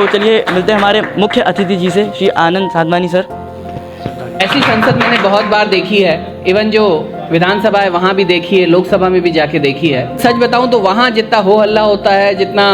तो चलिए मिलते हैं हमारे मुख्य अतिथि जी से, श्री आनंद साधवानी सर। ऐसी संसद मैंने बहुत बार देखी है, इवन जो विधानसभा है वहाँ भी देखी है, लोकसभा में भी जाके देखी है। सच बताऊँ तो वहाँ जितना हो हल्ला होता है, जितना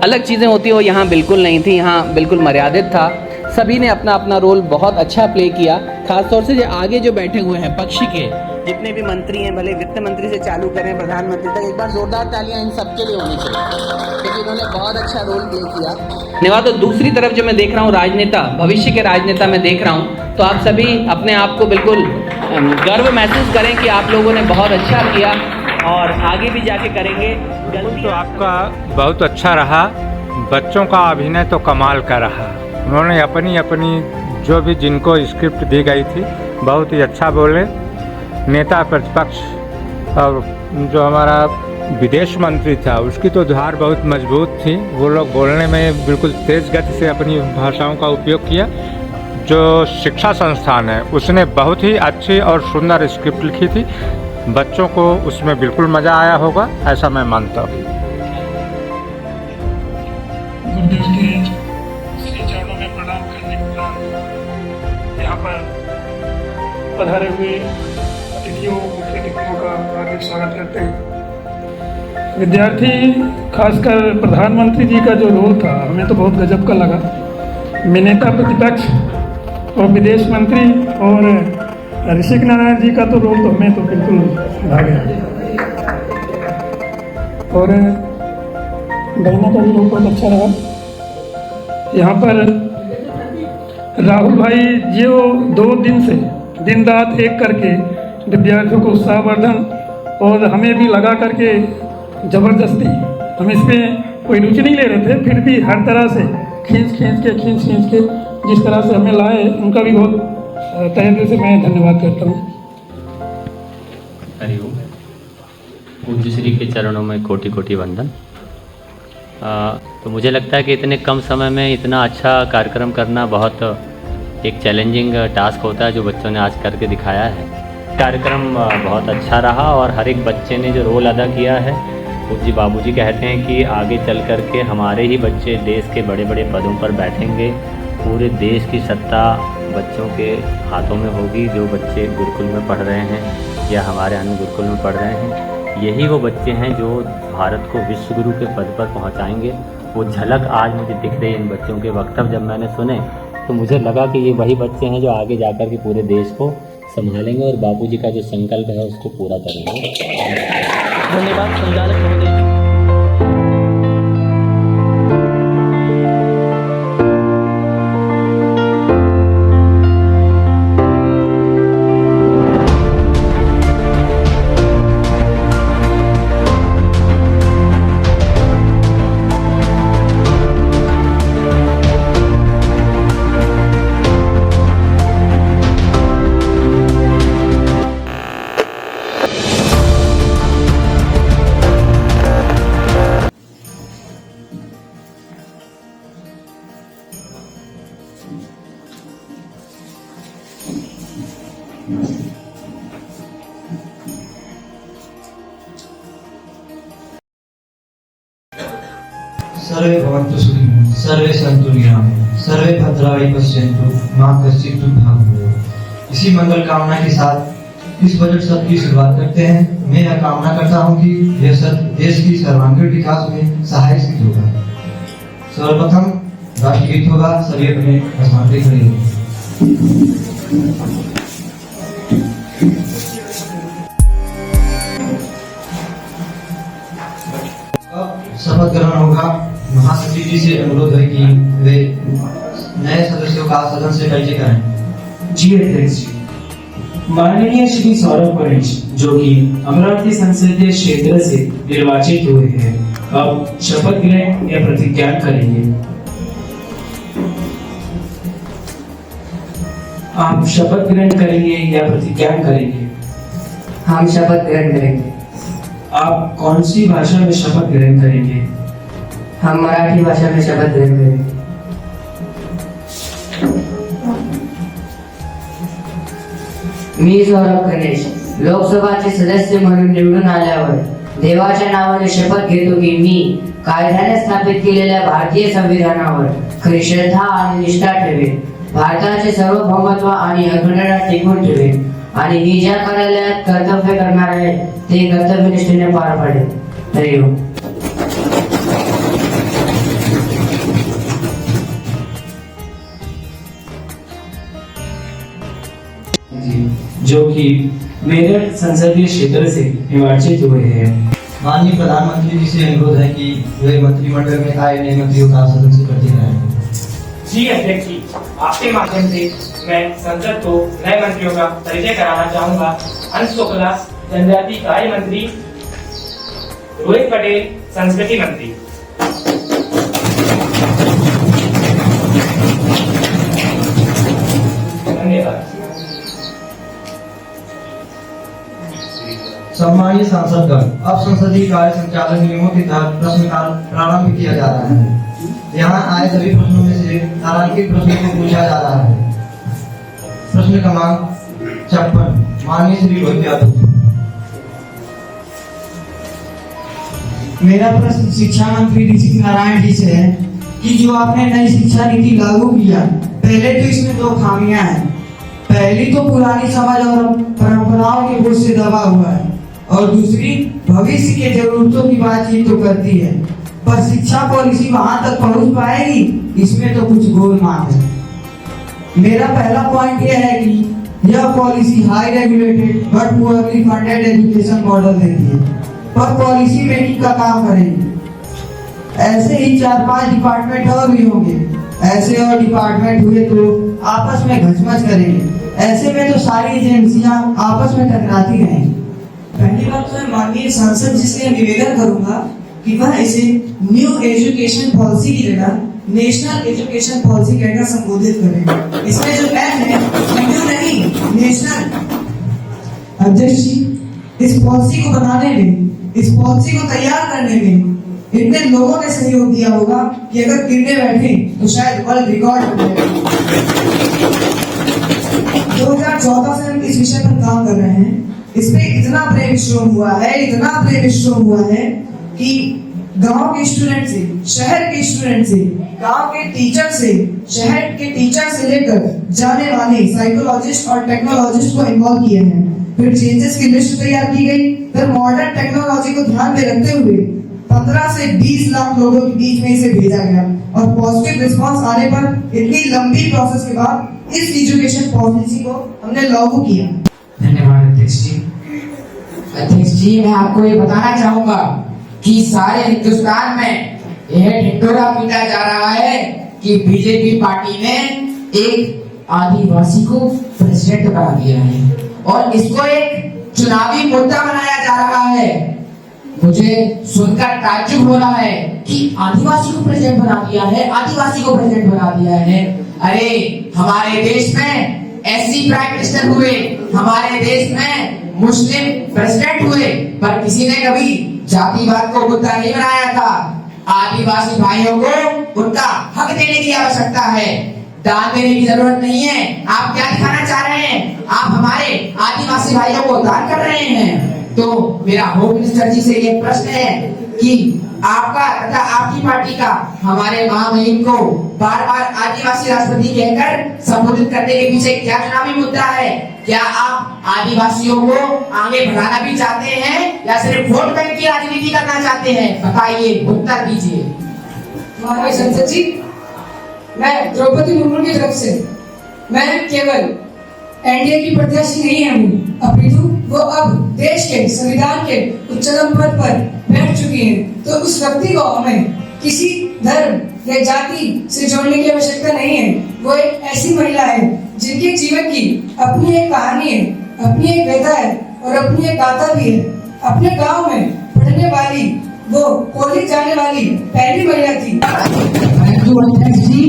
अलग चीज़ें होती है, वो यहाँ बिल्कुल नहीं थी। यहाँ बिल्कुल मर्यादित था। सभी ने अपना अपना रोल बहुत अच्छा प्ले किया। खासतौर से जो आगे जो बैठे हुए हैं पक्ष के जितने भी मंत्री हैं, भले वित्त मंत्री से चालू करें प्रधानमंत्री तक, एक बार जोरदार तालियां इन सबके लिए होनी चाहिए, क्योंकि इन्होंने बहुत अच्छा रोल प्ले किया। धन्यवाद। तो दूसरी तरफ जो मैं देख रहा हूँ राजनेता, भविष्य के राजनेता मैं देख रहा हूँ, तो आप सभी अपने आप को बिल्कुल गर्व महसूस करें कि आप लोगों ने बहुत अच्छा किया और आगे भी जाके करेंगे। तो आपका बहुत अच्छा रहा, बच्चों का अभिनय तो कमाल का रहा। उन्होंने अपनी अपनी जो भी जिनको स्क्रिप्ट दी गई थी बहुत ही अच्छा बोले। नेता प्रतिपक्ष और जो हमारा विदेश मंत्री था उसकी तो धार बहुत मजबूत थी, वो लोग बोलने में बिल्कुल तेज़ गति से अपनी भाषाओं का उपयोग किया। जो शिक्षा संस्थान है उसने बहुत ही अच्छी और सुंदर स्क्रिप्ट लिखी थी, बच्चों को उसमें बिल्कुल मज़ा आया होगा, ऐसा मैं मानता हूँ। गुरुदेव के श्री चरणों में प्रणाम करने के बाद यहाँ पर पधारे हुए अतिथियों मुख्य अतिथियों का हार्दिक स्वागत करते हैं। विद्यार्थी, खासकर प्रधानमंत्री जी का जो रोल था हमें तो बहुत गजब का लगा। नेता प्रतिपक्ष और विदेश मंत्री और ऋषिक नारायण जी का तो रोल तो हमें तो बिल्कुल भा गया, और बहना का भी रोल बहुत अच्छा रहा। यहाँ पर राहुल भाई जो 2 दिन से दिन रात एक करके विद्यार्थियों को उत्साहवर्धन, और हमें भी लगा करके ज़बरदस्ती, हम इसमें कोई रुचि नहीं ले रहे थे, फिर भी हर तरह से खींच के जिस तरह से हमें लाए, उनका भी बहुत तहे दिल से मैं धन्यवाद करता हूँ। हरिओम। पूज्य श्री के चरणों में कोटि कोटि वंदन। तो मुझे लगता है कि इतने कम समय में इतना अच्छा कार्यक्रम करना बहुत एक चैलेंजिंग टास्क होता है, जो बच्चों ने आज करके दिखाया है। कार्यक्रम बहुत अच्छा रहा और हर एक बच्चे ने जो रोल अदा किया है, पूज्य बाबूजी कहते हैं कि आगे चल कर के हमारे ही बच्चे देश के बड़े बड़े पदों पर बैठेंगे, पूरे देश की सत्ता बच्चों के हाथों में होगी। जो बच्चे गुरुकुल में पढ़ रहे हैं या हमारे अन्य गुरुकुल में पढ़ रहे हैं, यही वो बच्चे हैं जो भारत को विश्व गुरु के पद पर पहुंचाएंगे। वो झलक आज मुझे दिख रही है इन बच्चों के वक्तव्य जब मैंने सुने, तो मुझे लगा कि ये वही बच्चे हैं जो आगे जाकर के पूरे देश को संभालेंगे और बापूजी का जो संकल्प है उसको पूरा करेंगे। धन्यवाद संचालक महोदय। सर्वे भवन्तु सुखिनः, सर्वे सन्तु निरामयाः, सर्वे भद्राणि पश्यन्तु मा कश्चित् दुर्भाग् भवेत्। इसी मंगल कामना के साथ इस बजट सत्र की शुरुआत करते हैं। मैं यह कामना करता हूं कि यह सत्र देश की सर्वांगीण विकास में सहायक सिद्ध होगा। सर्वप्रथम राष्ट्रगीत होगा, सभी अपने स्थान पर खड़े हों। शपथ ग्रहण होगा। महासचिव जी से अनुरोध है कि वे नए सदस्यों का सदन से परिचय कराएं। जी अध्यक्ष जी, माननीय श्री सौरभ परेश जो कि अमरावती संसदीय क्षेत्र से निर्वाचित हुए हैं, अब शपथ ग्रहण या प्रतिज्ञा करेंगे। आप शपथ ग्रहण करेंगे या प्रतिज्ञा करेंगे? हम शपथ ग्रहण करेंगे। आप कौन सी भाषा में शपथ ग्रहण करेंगे? हम मराठी भाषा में शपथ ग्रहण करेंगे। मी सौरभ गणेश लोकसभाचे सदस्य म्हणून निवडून आल्यावर देवाच्या नावाने शपथ घेतो की मी कायद्याने स्थापित केलेल्या भारतीय संविधानावर खरी श्रद्धा आणि निष्ठा ठेवेन, भारताचे सार्वभौमत्व आणि अखंडता टिकवून ठेवेन आणि मी ज्या कार्यालयात कर्तव्य करणार आहे ते कर्तव्यनिष्ठेने पार पाडेल. हरिओम. जो कि मेरठ संसदीय क्षेत्र से निर्वाचित हुए हैं. माननीय प्रधानमंत्री जी से अनुरोध है कि वे मंत्रिमंडल में आए नए मंत्रियों का सदन से करते रहें. जी अध्यक्ष जी, आपके माध्यम से मैं संसद को नए मंत्रियों का परिचय कराना चाहूंगा. अंश शुक्ला जनजाति कार्य मंत्री, रोहित पटेल संस्कृति मंत्री. धन्यवाद. सम्मानीय सांसदगण, अब संसदीय कार्य संचालन नियमों के तहत प्रश्नकाल प्रारंभ किया जा रहा है. यहाँ आए सभी प्रश्नों में से तारांकित प्रश्नों को पूछा जा रहा है. प्रश्न क्रमांक 56 माननीय श्री रोहित यादव. मेरा प्रश्न शिक्षा मंत्री ऋषि नारायण जी से है कि जो आपने नई शिक्षा नीति लागू किया, पहले तो इसमें दो खामियां हैं. पहली तो पुरानी समझ और परंपराओं के बोझ से दबा हुआ है, और दूसरी भविष्य के जरूरतों की बातचीत तो करती है, पर शिक्षा पॉलिसी वहां तक पहुंच पाएगी, इसमें तो कुछ गोलमाल है. मेरा पहला पॉइंट यह है कि यह policy high regulated but poorly funded education model देती है, पर पॉलिसी मेकिंग का काम करेगी. ऐसे ही 4-5 डिपार्टमेंट और भी होंगे. ऐसे और डिपार्टमेंट हुए तो आपस में घचमच करेंगे. ऐसे में तो सारी एजेंसियां आपस में टकराती रहेंगी. पहली बात तो मैं माननीय सांसद जी से निवेदन करूंगा कि वह इसे न्यू एजुकेशन पॉलिसी की जगह नेशनल एजुकेशन पॉलिसी कहकर संबोधित करें. इसमें जो एम है न्यू नहीं, नेशनल. अध्यक्ष जी, इस पॉलिसी को बनाने में, इस पॉलिसी को तैयार करने में इतने लोगों ने सहयोग दिया होगा कि अगर गिरने बैठे तो शायद वर्ल्ड रिकॉर्ड हो जाएगा. 2014 से हम इस विषय पर काम कर रहे हैं. इस पे इतना ब्रेनस्टॉर्म हुआ है कि गांव के स्टूडेंट से, शहर के स्टूडेंट से, गांव के टीचर से, शहर के टीचर से लेकर जाने वाले साइकोलॉजिस्ट और टेक्नोलॉजिस्ट को इन्वॉल्व किए हैं. फिर चेंजेस की लिस्ट तैयार की गई. फिर मॉडर्न टेक्नोलॉजी को ध्यान में रखते हुए 15 से 20 लाख लोगों के बीच में इसे भेजा गया, और पॉजिटिव रिस्पांस आने पर इतनी लंबी प्रोसेस के बाद इस एजुकेशन पॉलिसी को हमने लागू किया. धन्यवाद अध्यक्ष जी. अध्यक्ष जी, मैं आपको ये बताना चाहूंगा कि सारे हिंदुस्तान में यह ढिंढोरा पीटा जा रहा है कि बीजेपी पार्टी ने एक आदिवासी को प्रेसिडेंट बना दिया है, और इसको एक चुनावी मुद्दा बनाया जा रहा है. मुझे सुनकर ताज्जुब हो रहा है कि आदिवासी को प्रेसिडेंट बना दिया है, आदिवासी को प्रेसिडेंट बना दिया है. अरे हमारे देश में एससी प्राइम मिनिस्टर हुए, हमारे देश में मुस्लिम प्रेसिडेंट हुए, पर किसी ने कभी जातिवाद को मुद्दा नहीं बनाया था. आदिवासी भाइयों को उनका हक देने की आवश्यकता है, दान देने की जरूरत नहीं है. आप क्या दिखाना चाह रहे हैं? आप हमारे आदिवासी भाइयों को दान कर रहे हैं. तो मेरा होम मिनिस्टर जी से ये प्रश्न है कि आपका तथा आपकी पार्टी का हमारे महामहिम को बार बार आदिवासी राष्ट्रपति कहकर संबोधित करने के पीछे क्या चुनावी मुद्दा है? क्या आप आदिवासियों को आगे बढ़ाना भी चाहते हैं या सिर्फ वोट बैंक की राजनीति करना चाहते हैं? बताइए, उत्तर दीजिए. महाराज संसद जी, मैं द्रौपदी मुर्मू की तरफ से मैं केवल एनडीए की प्रत्याशी नहीं हूँ, अपितु वो अब देश के संविधान के उच्चतम पद पर बैठ चुकी हैं. तो उस व्यक्ति को हमें किसी धर्म या जाति से जोड़ने की आवश्यकता नहीं है. वो एक ऐसी महिला है जिनके जीवन की अपनी एक कहानी है, अपनी एक व्यथा है और अपनी एक गाथा भी है. अपने गांव में पढ़ने वाली, वो कॉलेज जाने वाली पहली महिला थी. अध्यक्ष जी,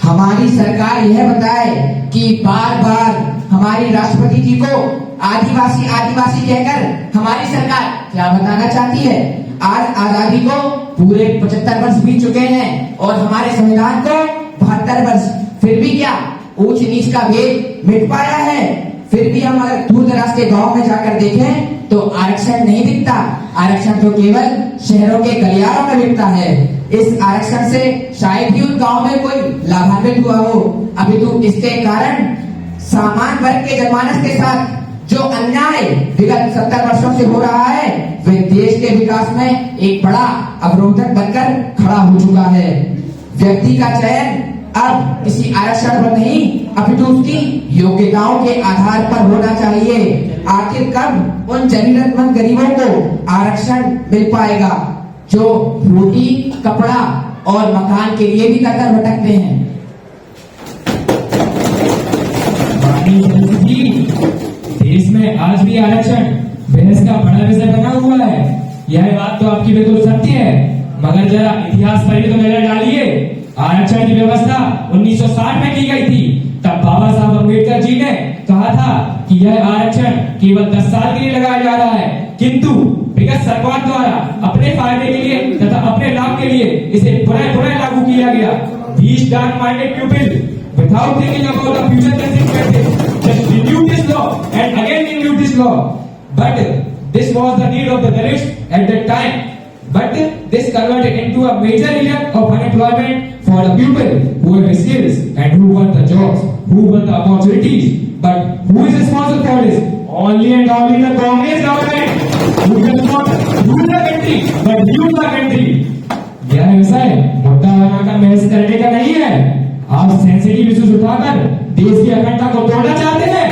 हमारी सरकार यह बताए कि बार बार हमारी राष्ट्रपति जी को आदिवासी आदिवासी कहकर हमारी सरकार क्या बताना चाहती है? आज आजादी को पूरे 75 वर्ष बीत चुके हैं और हमारे संविधान को 72 वर्ष. फिर भी क्या ऊंच नीच का भेद मिट पाया है? फिर भी हम अगर दूर दराज के गांव में जाकर देखें तो आरक्षण नहीं बिकता, आरक्षण तो केवल शहरों के गलियारों में बिकता है। इस आरक्षण से शायद ही उन गांव में कोई लाभान्वित हुआ हो, अभी तो इसके कारण सामान्य वर्ग के जनमानस के साथ जो अन्याय विगत 70 वर्षों से हो रहा है, वे देश के विकास में एक बड़ा अवरोधक बनकर खड़ा हो चुका है। व्यक्ति का चयन अब किसी आरक्षण पर नहीं, अपितु उसकी योग्यताओं के आधार पर होना चाहिए। आखिर कब उन जरूरतमंद गरीबों को आरक्षण मिल पाएगा जो रोटी, कपड़ा और मकान के लिए भी कतर भटकते हैं। देश में आज भी आरक्षण बहस का बड़ा विषय बना हुआ है। यह बात तो आपकी बिल्कुल सत्य है, मगर जरा इतिहास पर भी तो नजर डालिए। आरक्षण की व्यवस्था 1960 में की गई थी। तब बाबा साहब अम्बेडकर जी ने कहा था कि यह आरक्षण केवल 10 साल के लिए लगाया जा रहा है, किंतु विगत सरकार द्वारा अपने फायदे के लिए तथा अपने लाभ के लिए इसे पुनः लागू किया गया। These dark-minded people, without thinking about the future consequences, just renew this law and again renew this law. But this was the need of the Dalits at that time. But this converted into a major reason of unemployment for the people who have skills and who want the jobs, who want the opportunities. But who is responsible for this? Only and only the Congress government, who does not rule the country but use the country. यह विषय मुद्दा बनाकर बहस करने का नहीं है। आप सेंसिटिव इश्यूज उठाकर देश की अखंडता को तोड़ना चाहते हैं।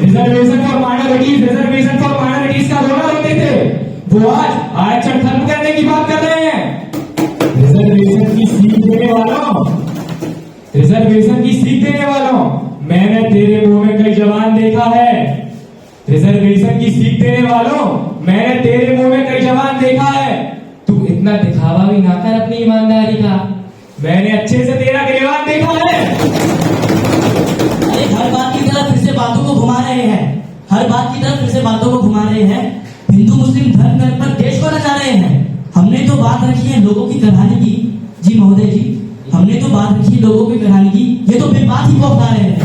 रिजर्वेशन फॉर माइनॉरिटीज का रोना रोते थे, वो आज आरक्षण खत्म करने की बात कर रहे हैं। रिजर्वेशन की सीख देने वालों, मैंने तेरे मुंह में कई जवान देखा है। रिजर्वेशन की सीख देने वालों, मैंने तेरे मुंह में कई जवान देखा है। तू इतना दिखावा भी ना कर अपनी ईमानदारी का, मैंने अच्छे से तेरा गिरवान देखा है। अरे हर बात की तरफ फिर से बातों को घुमा रहे हैं, हिंदू मुस्लिम धर्म पर देश को नचा रहे हैं। हमने तो बात रखी है लोगों की कहानी की। जी महोदय जी, हमने तो बात रखी है लोगों की कहानी की, ये तो फिर बात ही को अपना रहे हैं।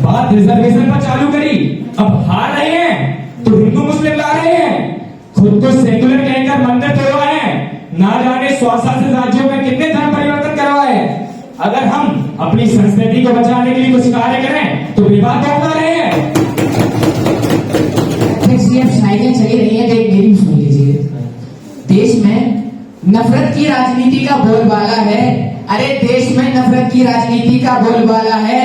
बात रिजर्वेशन पर चालू करी, अब हार रहे हैं तो हिंदू मुस्लिम ला रहे हैं। खुद को सेकुलर कहकर मंदिर तोड़वाए, ना जाने 100 शासित राज्यों में कितने धर्म परिवर्तन करवाए। अगर हम अपनी संस्कृति को बचाने के लिए कुछ कार्य करें तो विवाद होगा रहे हैं। चली रही है, मेरी सुन लीजिए। देश में नफरत की राजनीति का बोलबाला है। अरे देश में नफरत की राजनीति का बोलबाला है,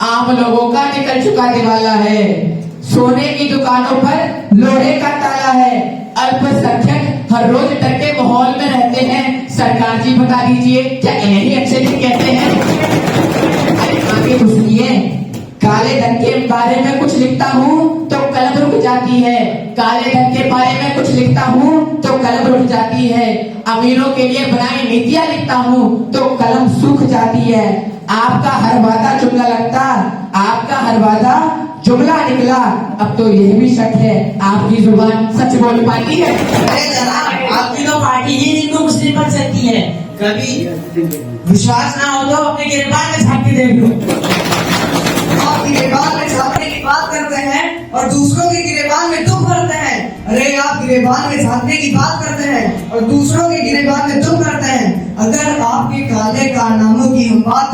आम लोगों का निकल चुका दिवाला है। सोने की दुकानों पर लोहे का ताला है। अल्पसंख्यक हर रोज डर के माहौल में रहते हैं। सरकार जी बता दीजिए, क्या इन्हें ही अच्छे दिन कहते हैं? अरे आगे कुछ नहीं है। काले धन के बारे में कुछ लिखता हूँ तो कलम रुक जाती है। काले धन के बारे में कुछ लिखता हूँ तो कलम रुक जाती है। अमीरों के लिए बनाई नीतियाँ लिखता हूँ तो कलम सूख जाती है। आपका हर वादा जुमला लगता, आपका हर वादा जुमला निकला। अब तो यह भी शक है आपकी जुबान सच बोल पाती है। अरे जनाब, आपकी तो पार्टी ही हिंदू मुस्लिम पर चलती है। कभी विश्वास ना हो तो अपने गिरबान में झांक के देख लो। आप गिरेबान में झांकने की बात करते हैं और दूसरों के गिरेबान में दुख करते हैं। अरे आप गिरेबान में झांकने की बात करते हैं और दूसरों के गिरेबान में दुख करते हैं। अगर आपके काले कारनामों की हम बात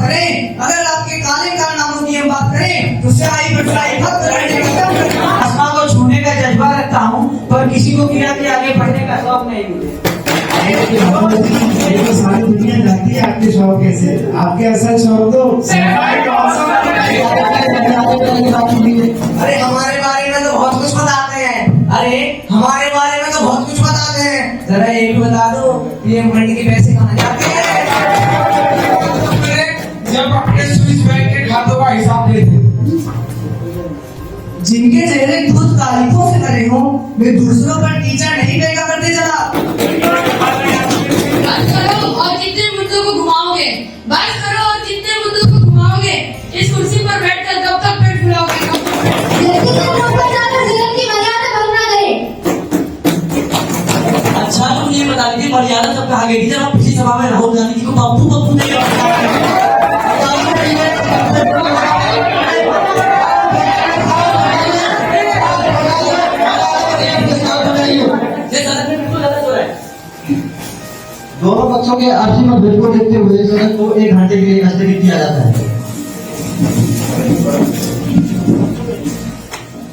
करें, तो स्याही पर स्याही भक्त रहने का आसमां को छूने का जज्बा रखता हूँ, पर किसी को गिरा के आगे बढ़ने का शौक नहीं मुझे। सारी दुनिया जानती है आपके शौक कैसे, आपके असल शौक तो अरे हमारे बारे में तो बहुत कुछ बताते हैं। जरा ये भी बता दो, ये मंडी के पैसे कहाँ जाते हैं? जब अपने स्विस बैंक के खातों का हिसाब लेते, जिनके चेहरे दूध कालिकों से करे हो, वे दूसरों पर टीचर नहीं फेंका करते। जरा और जितने मुद्दों को घुमाओगे, बस करो और जितने मुद्दों को घुमाओगे, इस कुर्सी पर बैठकर कब तक पेट फुलाओगे? अच्छा तुम ये बता दीजिए, मर्यादा सब कहा गई थी जब हम पिछली सभा में राहुल गांधी जी को बापू नहीं दोनों पक्षों के आपसी मतभेद को देखते हुए सदन को 1 घंटे के लिए स्थगित किया जाता है।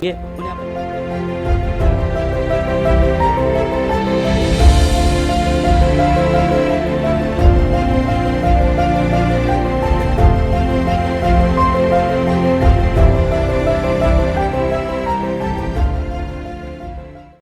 ये उन्हें